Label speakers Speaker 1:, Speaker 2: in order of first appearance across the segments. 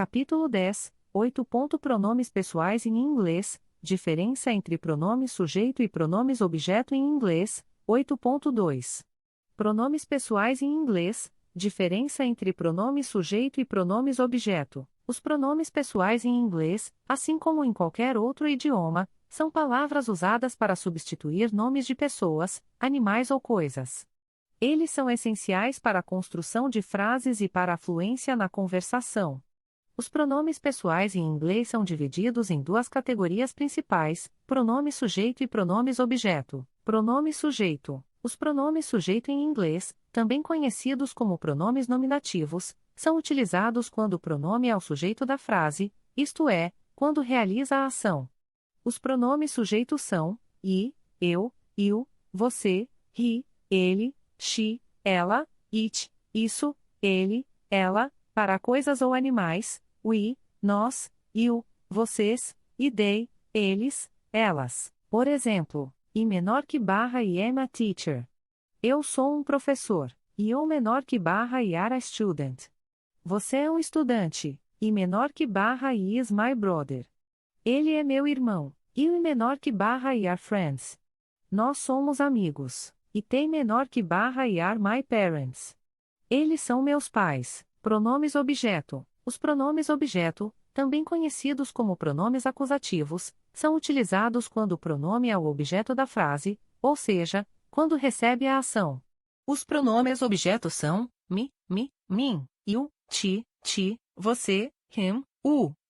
Speaker 1: Capítulo 10, 8. Pronomes pessoais em inglês, diferença entre pronomes sujeito e pronomes objeto em inglês, 8.2. Pronomes pessoais em inglês, diferença entre pronomes sujeito e pronomes objeto. Os pronomes pessoais em inglês, assim como em qualquer outro idioma, são palavras usadas para substituir nomes de pessoas, animais ou coisas. Eles são essenciais para a construção de frases e para a fluência na conversação. Os pronomes pessoais em inglês são divididos em duas categorias principais: pronome sujeito e pronomes objeto. Pronome sujeito. Os pronomes sujeito em inglês, também conhecidos como pronomes nominativos, são utilizados quando o pronome é o sujeito da frase, isto é, quando realiza a ação. Os pronomes sujeitos são I, eu, you, você, he, ele, she, ela, it, isso, ele, ela, para coisas ou animais, we, nós, you, vocês, e they, eles, elas. Por exemplo, I menor que barra I am a teacher. Eu sou um professor. I menor que barra I are a student. Você é um estudante. I menor que barra I is my brother. Ele é meu irmão. I menor que barra I are friends. Nós somos amigos. E tem menor que barra I are my parents. Eles são meus pais. Pronomes objeto. Os pronomes objeto, também conhecidos como pronomes acusativos, são utilizados quando o pronome é o objeto da frase, ou seja, quando recebe a ação. Os pronomes objetos são me, mim, you, ti, você, him,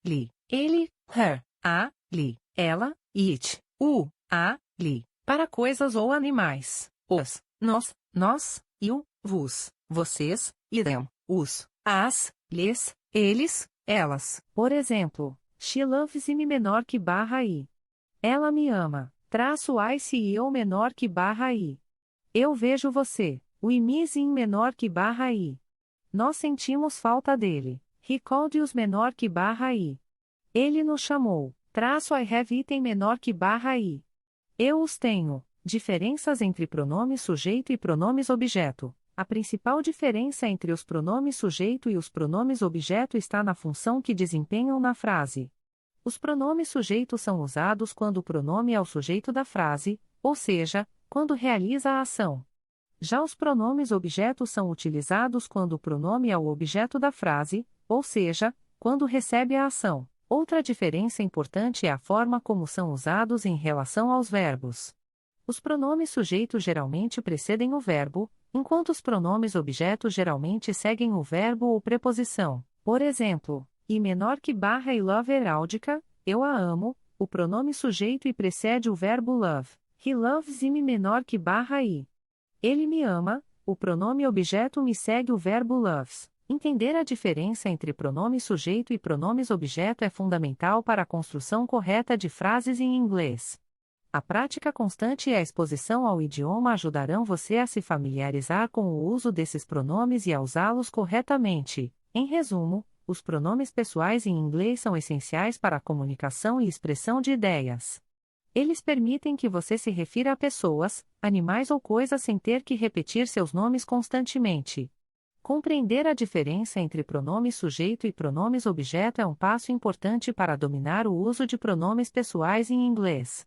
Speaker 1: li, ele, her, a, li, ela, it, a, li, para coisas ou animais. Os, nós, you, vos, vocês, e them, os, as, lhes, eles, elas. Por exemplo, she loves me menor que barra I. Ela me ama. Traço ice e eu menor que barra I. Eu vejo você. We miss him menor que barra I. Nós sentimos falta dele. He called us menor que barra I. Ele nos chamou. Traço I have item menor que barra I. Eu os tenho. Diferenças entre pronomes sujeito e pronomes objeto. A principal diferença entre os pronomes sujeito e os pronomes objeto está na função que desempenham na frase. Os pronomes sujeitos são usados quando o pronome é o sujeito da frase, ou seja, quando realiza a ação. Já os pronomes objetos são utilizados quando o pronome é o objeto da frase, ou seja, quando recebe a ação. Outra diferença importante é a forma como são usados em relação aos verbos. Os pronomes sujeitos geralmente precedem o verbo, enquanto os pronomes objetos geralmente seguem o verbo ou preposição. Por exemplo, I menor que barra I love heráldica, eu a amo, o pronome sujeito e precede o verbo love. He loves me menor que barra I. Ele me ama, o pronome objeto me segue o verbo loves. Entender a diferença entre pronome sujeito e pronomes objeto é fundamental para a construção correta de frases em inglês. A prática constante e a exposição ao idioma ajudarão você a se familiarizar com o uso desses pronomes e a usá-los corretamente. Em resumo, os pronomes pessoais em inglês são essenciais para a comunicação e expressão de ideias. Eles permitem que você se refira a pessoas, animais ou coisas sem ter que repetir seus nomes constantemente. Compreender a diferença entre pronomes sujeito e pronomes objeto é um passo importante para dominar o uso de pronomes pessoais em inglês.